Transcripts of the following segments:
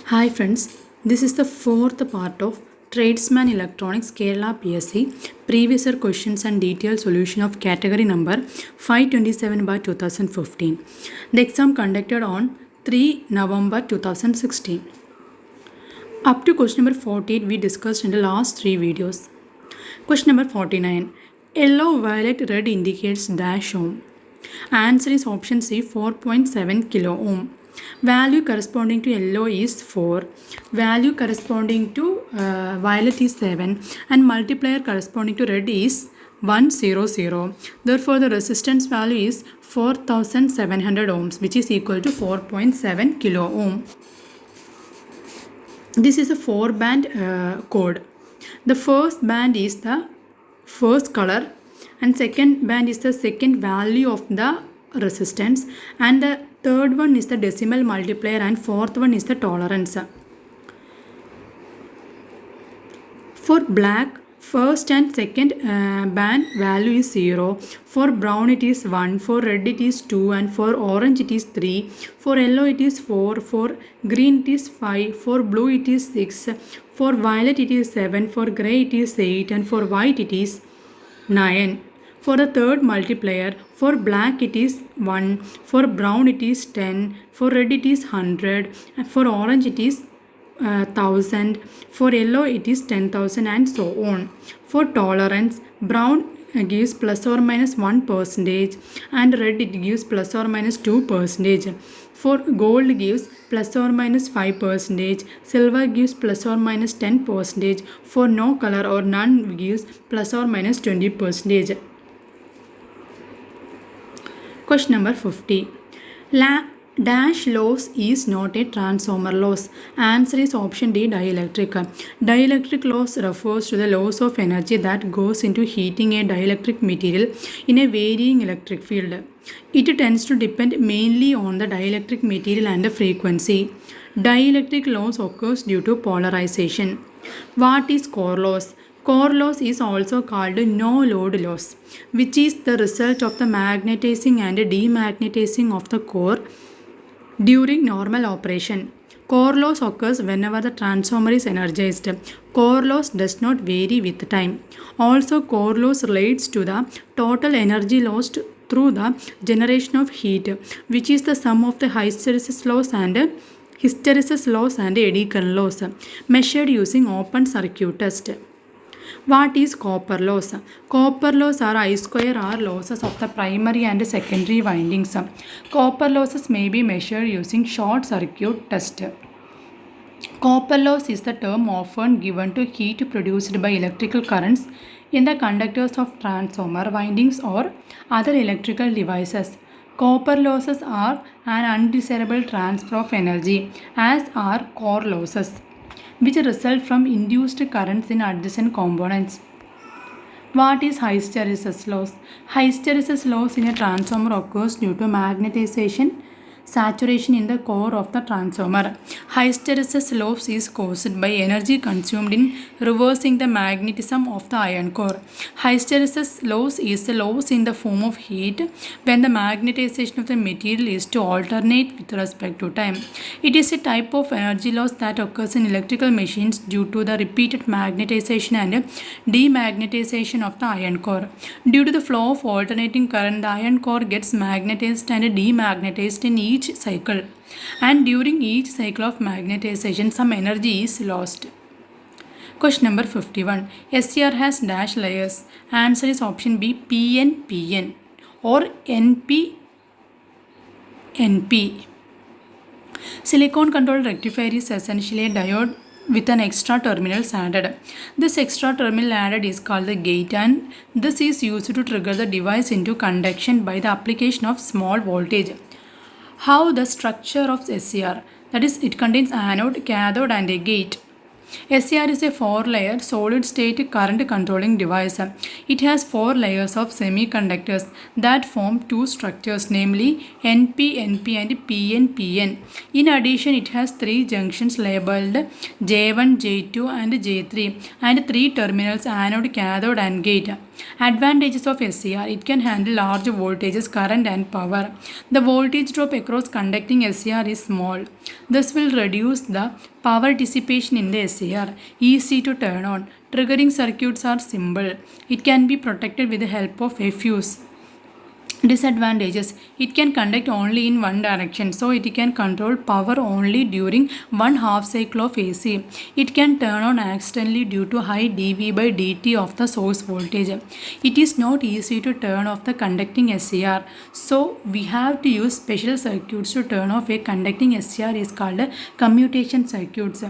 Hi friends, this is the fourth part of Tradesman-Electronics KeralaPSC previous year questions and detailed solution of category number 527 by 2015. The exam conducted on 3 November 2016. Up to question number 48 we discussed in the last three videos. Question number 49. Yellow, violet, red indicates dash ohm. Answer is option C 4.7 kilo ohm. Value corresponding to yellow is 4. Value corresponding to violet is 7. And multiplier corresponding to red is 100. Therefore, the resistance value is 4700 ohms, which is equal to 4.7 kilo ohm. This is a 4-band code. The first band is the first color and second band is the second value of the resistance, and the third one is the decimal multiplier, and fourth one is the tolerance. For black, first and second band value is 0. For brown it is 1. For red it is 2. And for orange it is 3. For yellow it is 4. For green it is 5. For blue it is 6. For violet it is 7. For grey it is 8. And for white it is 9. For the third multiplier, for black it is 1. For brown it is 10. For red it is 100. And for orange it is 1000. For yellow it is 10,000, and so on. For tolerance, brown gives plus or minus 1% and red it gives plus or minus 2%. For gold gives plus or minus 5%. Silver gives plus or minus 10%. For no color or none gives plus or minus 20%. Question number 50. Dash loss is not a transformer loss. Answer is option D, dielectric. Dielectric loss refers to the loss of energy that goes into heating a dielectric material in a varying electric field. It tends to depend mainly on the dielectric material and the frequency. Dielectric loss occurs due to polarization. What is core loss? Core loss is also called no-load loss, which is the result of the magnetizing and demagnetizing of the core during normal operation. Core loss occurs whenever the transformer is energized. Core loss does not vary with time. Also, core loss relates to the total energy lost through the generation of heat, which is the sum of the hysteresis loss and eddy current loss, measured using open circuit test. What is copper loss? Copper loss are I2R losses of the primary and secondary windings. Copper losses may be measured using short circuit test. Copper loss is the term often given to heat produced by electrical currents in the conductors of transformer windings or other electrical devices. Copper losses are an undesirable transfer of energy, as are core losses, which result from induced currents in adjacent components. What is hysteresis loss? Hysteresis loss in a transformer occurs due to magnetization saturation in the core of the transformer. Hysteresis loss is caused by energy consumed in reversing the magnetism of the iron core. Hysteresis loss is a loss in the form of heat when the magnetization of the material is to alternate with respect to time. It is a type of energy loss that occurs in electrical machines due to the repeated magnetization and demagnetization of the iron core. Due to the flow of alternating current, the iron core gets magnetized and demagnetized in each cycle, and during each cycle of magnetization some energy is lost. Question number 51. SCR has dash layers. Answer is option B, PN or NP. Silicon controlled rectifier is essentially a diode with an extra terminal added. This extra terminal added is called the gate, and this is used to trigger the device into conduction by the application of small voltage. How the structure of SCR, that is, it contains anode, cathode and a gate. SCR is a 4-layer solid-state current-controlling device. It has 4 layers of semiconductors that form 2 structures, namely NP and PN. In addition, it has 3 junctions labeled J1, J2 and J3 and 3 terminals, anode, cathode and gate. Advantages of SCR: it can handle large voltages, current and power. The voltage drop across conducting SCR is small. This will reduce the power dissipation in the SCR. Easy to turn on. Triggering circuits are simple. It can be protected with the help of a fuse. Disadvantages: it can conduct only in one direction, so it can control power only during one half cycle of AC. It can turn on accidentally due to high dV by dt of the source voltage. It is not easy to turn off the conducting SCR, so we have to use special circuits to turn off a conducting SCR is called commutation circuits.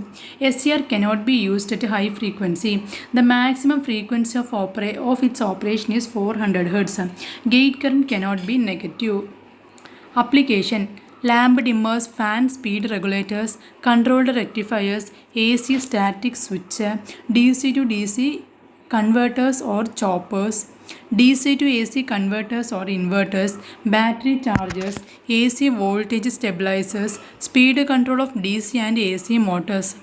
SCR cannot be used at a high frequency. The maximum frequency of its operation is 400 Hz. Gate current cannot be negative. Application: lamp dimmers, fan speed regulators, controlled rectifiers, AC static switch, DC to DC converters or choppers, DC to AC converters or inverters, battery chargers, AC voltage stabilizers, speed control of DC and AC motors.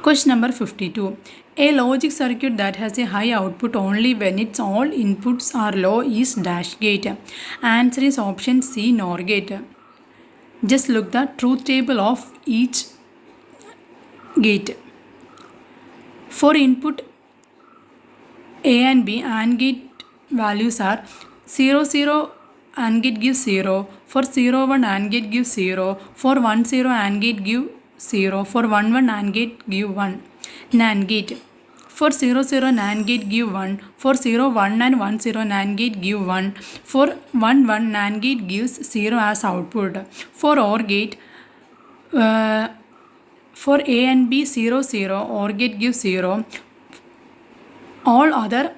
Question number 52. A logic circuit that has a high output only when its all inputs are low is dash gate. Answer is option C, NOR gate. Just look the truth table of each gate. For input A and B, AND gate values are 0 0, AND gate gives 0. For 0 1, AND gate gives 0. For 1 0, AND gate give 0. For 1 1, AND gate give 1. NAND gate: for 0 0, NAND gate give 1. For 0 1 and 1 0, NAND gate give 1. For 1 1, NAND gate gives 0 as output. For OR gate, for A and B 0 0, OR gate gives 0. For all other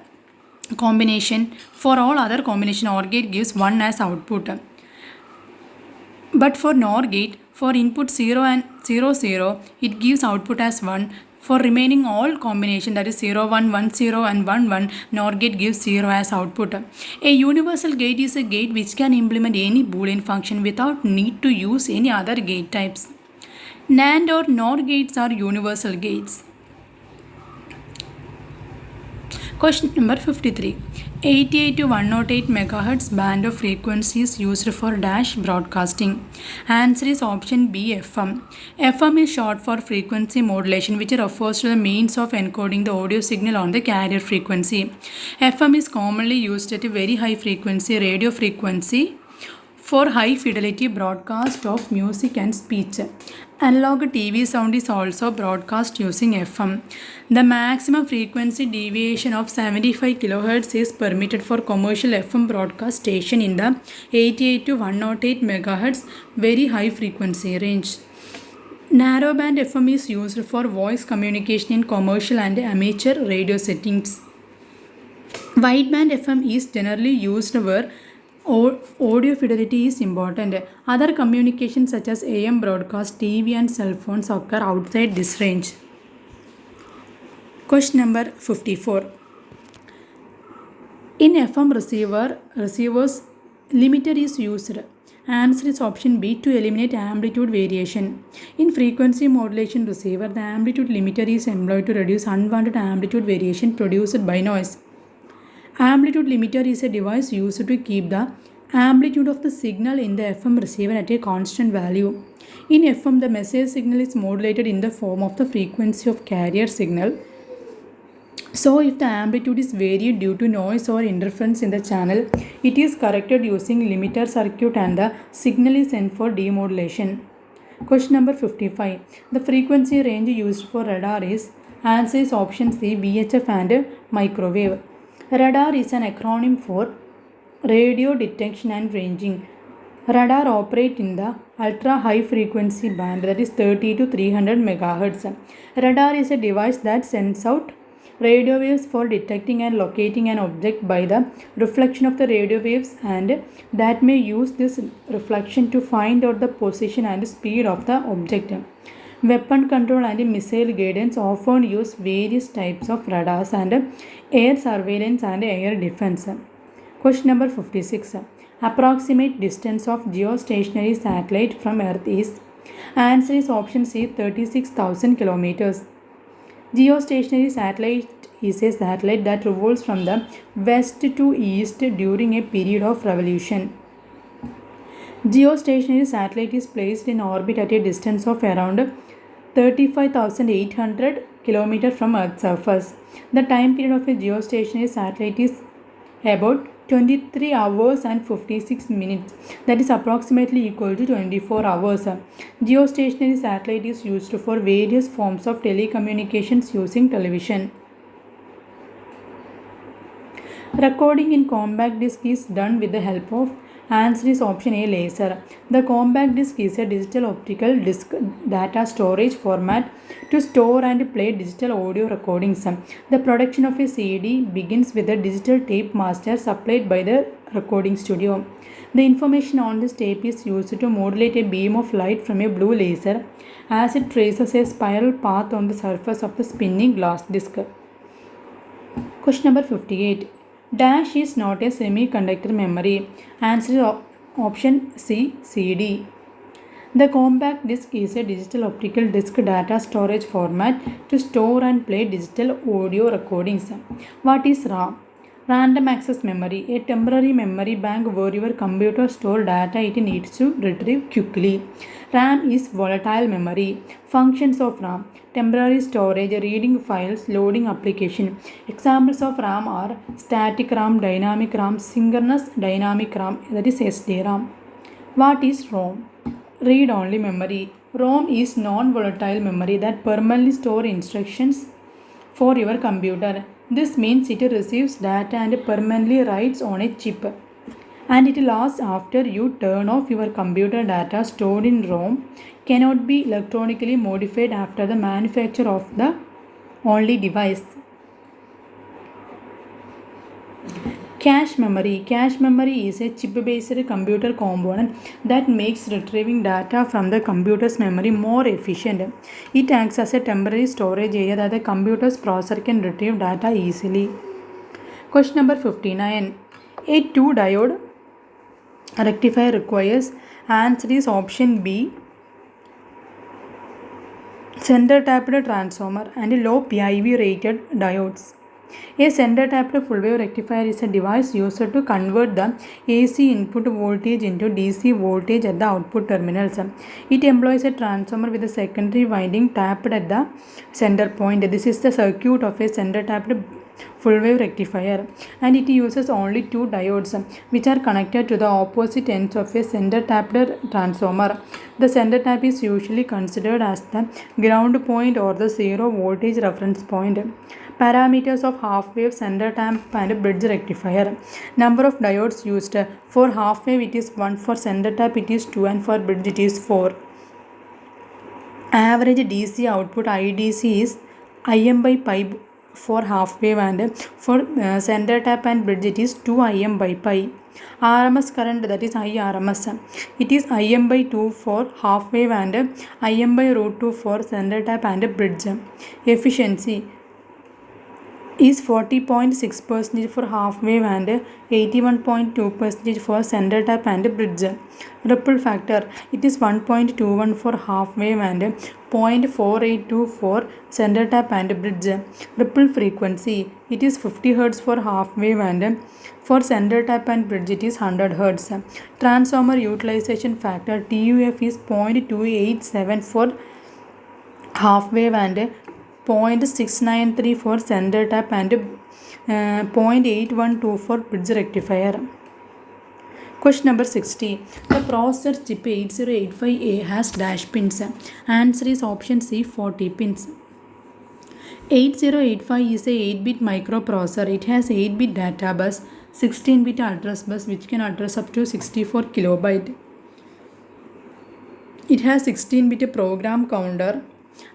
combination, OR gate gives 1 as output. But for NOR gate, for input 0 and 0 0, it gives output as 1. For remaining all combination, that is 0 1, 1 0 and 1 1, NOR gate gives 0 as output. A universal gate is a gate which can implement any Boolean function without need to use any other gate types. NAND or NOR gates are universal gates. Question number 53. 88 to 108 MHz band of frequency is used for dash broadcasting. Answer is option B, FM. FM is short for frequency modulation, which refers to the means of encoding the audio signal on the carrier frequency. FM is commonly used at a very high frequency, radio frequency, for high fidelity broadcast of music and speech. Analog TV sound is also broadcast using FM. The maximum frequency deviation of 75 kHz is permitted for commercial FM broadcast station in the 88 to 108 MHz very high frequency range. Narrowband FM is used for voice communication in commercial and amateur radio settings. Wideband FM is generally used where audio fidelity is important. Other communications such as AM broadcast, TV and cell phones occur outside this range. Question number 54. In FM receivers, limiter is used. Answer is option B, to eliminate amplitude variation. In frequency modulation receiver, the amplitude limiter is employed to reduce unwanted amplitude variation produced by noise. Amplitude limiter is a device used to keep the amplitude of the signal in the FM receiver at a constant value. In FM, the message signal is modulated in the form of the frequency of carrier signal. So, if the amplitude is varied due to noise or interference in the channel, it is corrected using limiter circuit and the signal is sent for demodulation. Question number 55. The frequency range used for radar is, answer is option C, VHF and microwave. Radar is an acronym for radio detection and ranging. Radar operates in the ultra high frequency band, that is 30 to 300 MHz. Radar is a device that sends out radio waves for detecting and locating an object by the reflection of the radio waves, and that may use this reflection to find out the position and speed of the object. Weapon control and missile guidance often use various types of radars and air surveillance and air defense. Question number 56. Approximate distance of geostationary satellite from Earth is, answer is option C, 36,000 kilometers. Geostationary satellite is a satellite that revolves from the west to east during a period of revolution. Geostationary satellite is placed in orbit at a distance of around 35,800 km from Earth's surface. The time period of a geostationary satellite is about 23 hours and 56 minutes, that is approximately equal to 24 hours. Geostationary satellite is used for various forms of telecommunications using television. Recording in compact disc is done with the help of answer is option A, laser. The compact disc is a digital optical disc data storage format to store and play digital audio recordings. The production of a CD begins with a digital tape master supplied by the recording studio. The information on this tape is used to modulate a beam of light from a blue laser as it traces a spiral path on the surface of the spinning glass disc. Question number 58. Dash is not a semiconductor memory. Answer is option C, CD. The compact disc is a digital optical disc data storage format to store and play digital audio recordings. What is RAM? Random access memory, a temporary memory bank where your computer stores data it needs to retrieve quickly. RAM is volatile memory. Functions of RAM: temporary storage, reading files, loading application. Examples of RAM are static RAM, dynamic RAM, synchronous dynamic RAM, that is SDRAM. What is ROM? Read-only memory. ROM is non-volatile memory that permanently stores instructions for your computer. This means it receives data and permanently writes on a chip, and it lasts after you turn off your computer. Data stored in ROM cannot be electronically modified after the manufacture of the only device. Cache memory. Cache memory is a chip-based computer component that makes retrieving data from the computer's memory more efficient. It acts as a temporary storage area that the computer's processor can retrieve data easily. Question number 59. A 2-diode rectifier requires, answer is option B, center-tapped transformer and low PIV rated diodes. A center-tapped full-wave rectifier is a device used to convert the AC input voltage into DC voltage at the output terminals. It employs a transformer with a secondary winding tapped at the center point. This is the circuit of a center-tapped full-wave rectifier, and it uses only two diodes which are connected to the opposite ends of a center-tapped transformer. The center tap is usually considered as the ground point or the zero voltage reference point. Parameters of half-wave, center tap and bridge rectifier. Number of diodes used. For half-wave it is 1, for center tap it is 2, and for bridge it is 4. Average DC output IDC is Im by pi for half-wave, and for center tap and bridge it is 2 Im by pi. RMS current, that is IRMS, it is Im by 2 for half-wave and Im by root 2 for center tap and bridge. Efficiency is 40.6% for half-wave and 81.2% for center tap and bridge. Ripple factor, it is 1.21 for half-wave and 0.482 for center tap and bridge. Ripple frequency, it is 50 Hz for half-wave and for center tap and bridge it is 100 Hz. Transformer utilization factor, TUF, is 0.287 for half-wave and 0.693 for center tap and 0.812 for bridge rectifier. Question number 60. The processor chip 8085A has dash pins. Answer is option C, 40 pins. 8085 is a 8-bit microprocessor. It has 8-bit data bus, 16-bit address bus which can address up to 64 kilobyte. It has 16-bit program counter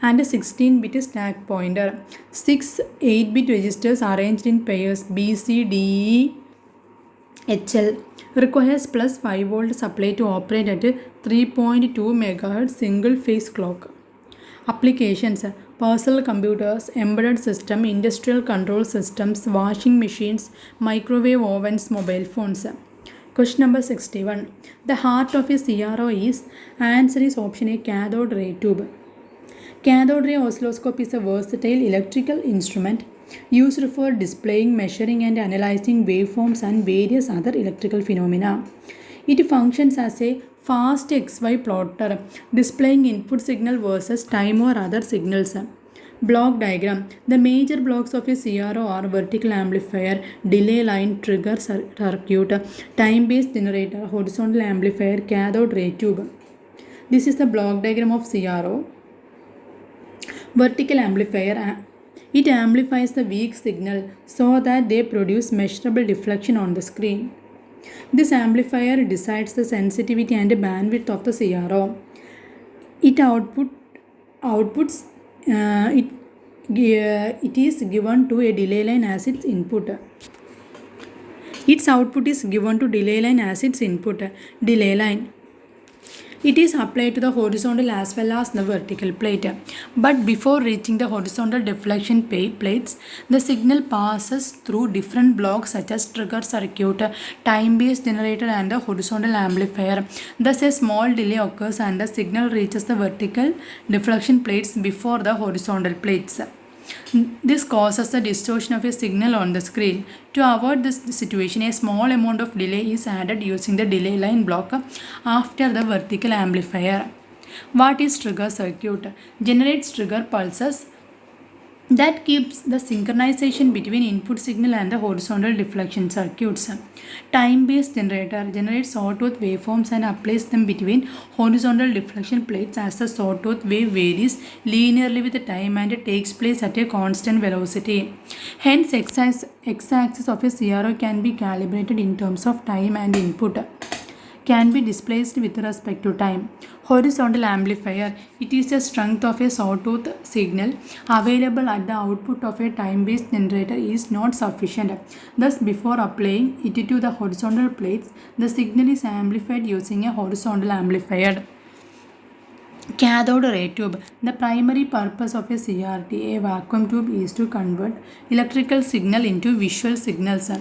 and a 16-bit stack pointer. 6 8-bit registers arranged in pairs B, C, D, E, HL. Requires plus 5 volt supply to operate at 3.2 MHz single phase clock. Applications: personal computers, embedded system, industrial control systems, washing machines, microwave ovens, mobile phones. Question number 61. The heart of a CRO is, answer is option A, cathode ray tube. Cathode ray oscilloscope is a versatile electrical instrument used for displaying, measuring and analyzing waveforms and various other electrical phenomena. It functions as a fast XY plotter displaying input signal versus time or other signals. Block diagram. The major blocks of a CRO are vertical amplifier, delay line, trigger circuit, time-based generator, horizontal amplifier, cathode ray tube. This is the block diagram of CRO. Vertical amplifier. It amplifies the weak signal so that they produce measurable deflection on the screen. This amplifier decides the sensitivity and bandwidth of the CRO. It is given to a delay line as its input. Its output is given to delay line as its input. Delay line. It is applied to the horizontal as well as the vertical plate. But before reaching the horizontal deflection plates, the signal passes through different blocks such as trigger circuit, time-based generator and the horizontal amplifier. Thus a small delay occurs and the signal reaches the vertical deflection plates before the horizontal plates. This causes the distortion of a signal on the screen. To avoid this situation, a small amount of delay is added using the delay line block after the vertical amplifier. What is trigger circuit? Generates trigger pulses that keeps the synchronization between input signal and the horizontal deflection circuits. Time-based generator generates sawtooth waveforms and applies them between horizontal deflection plates as the sawtooth wave varies linearly with time and takes place at a constant velocity. Hence, x-axis of a CRO can be calibrated in terms of time and input can be displaced with respect to time. Horizontal amplifier. It is the strength of a sawtooth signal available at the output of a time-based generator is not sufficient. Thus, before applying it to the horizontal plates, the signal is amplified using a horizontal amplifier. Cathode ray tube. The primary purpose of a CRT, a vacuum tube, is to convert electrical signal into visual signals.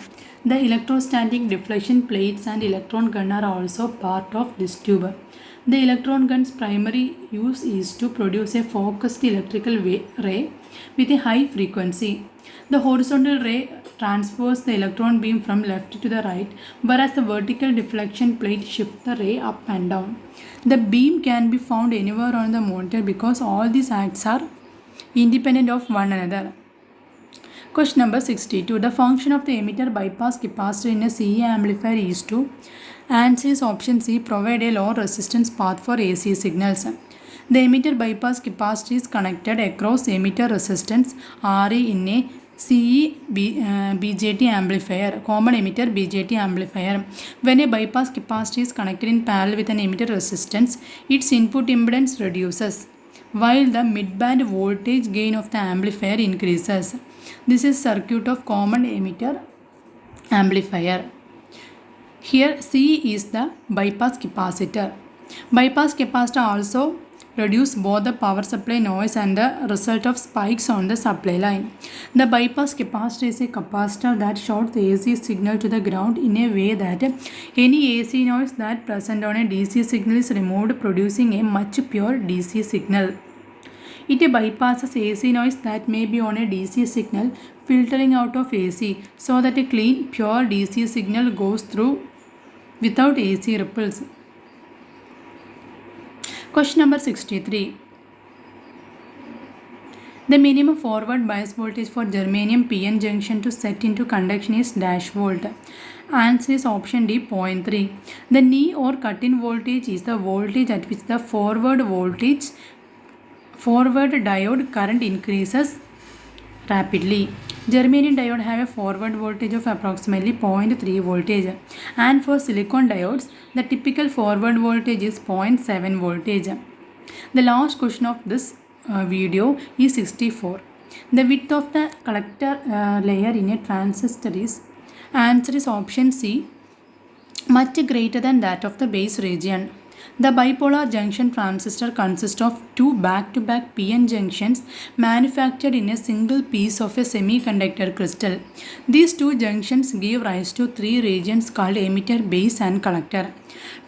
The electrostatic deflection plates and electron gun are also part of this tube. The electron gun's primary use is to produce a focused electrical ray with a high frequency. The horizontal ray transfers the electron beam from left to the right, whereas the vertical deflection plate shifts the ray up and down. The beam can be found anywhere on the monitor because all these acts are independent of one another. Question number 62. The function of the emitter bypass capacitor in a CE amplifier is to answer is option C, provide a low resistance path for AC signals. The emitter bypass capacitor is connected across emitter resistance RE in a CE BJT amplifier, common emitter BJT amplifier. When a bypass capacitor is connected in parallel with an emitter resistance, its input impedance reduces, while the midband voltage gain of the amplifier increases. This is circuit of common emitter amplifier. Here C is the bypass capacitor. Bypass capacitor also reduce both the power supply noise and the result of spikes on the supply line. The bypass capacitor is a capacitor that shorts the AC signal to the ground in a way that any AC noise that present on a DC signal is removed, producing a much pure DC signal. It bypasses AC noise that may be on a DC signal, filtering out of AC so that a clean, pure DC signal goes through without AC ripples. Question number 63. The minimum forward bias voltage for germanium PN junction to set into conduction is dash volt. Answer is option D, 0.3. The knee or cut-in voltage is the voltage at which the forward diode current increases rapidly. Germanium diode have a forward voltage of approximately 0.3 voltage, and for silicon diodes the typical forward voltage is 0.7 voltage. The last question of this video is 64. The width of the collector layer in a transistor is, answer is option C, much greater than that of the base region. The bipolar junction transistor consists of two back-to-back PN junctions manufactured in a single piece of a semiconductor crystal. These two junctions give rise to three regions called emitter, base, and collector.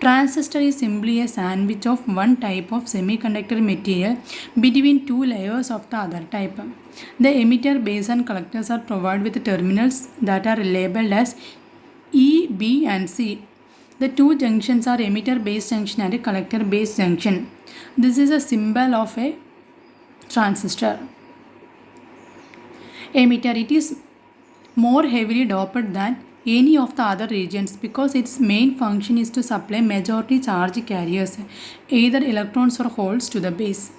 Transistor is simply a sandwich of one type of semiconductor material between two layers of the other type. The emitter, base, and collectors are provided with terminals that are labeled as E, B, and C. The two junctions are emitter base junction and collector base junction. This is a symbol of a transistor. Emitter, it is more heavily doped than any of the other regions because its main function is to supply majority charge carriers, either electrons or holes, to the base.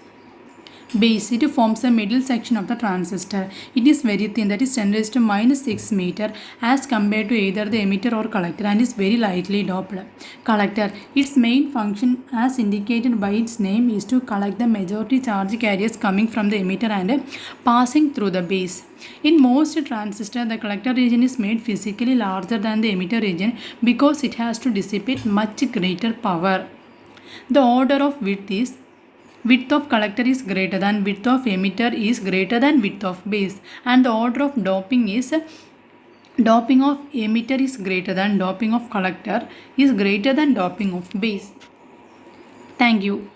Base, it forms the middle section of the transistor. It is very thin, that is 10 raised to minus 6 meter as compared to either the emitter or collector, and is very lightly doped. Collector, its main function as indicated by its name is to collect the majority charge carriers coming from the emitter and passing through the base. In most transistors, the collector region is made physically larger than the emitter region because it has to dissipate much greater power. The order of width of collector is greater than width of emitter is greater than width of base, and the order of doping of emitter is greater than doping of collector is greater than doping of base. Thank you.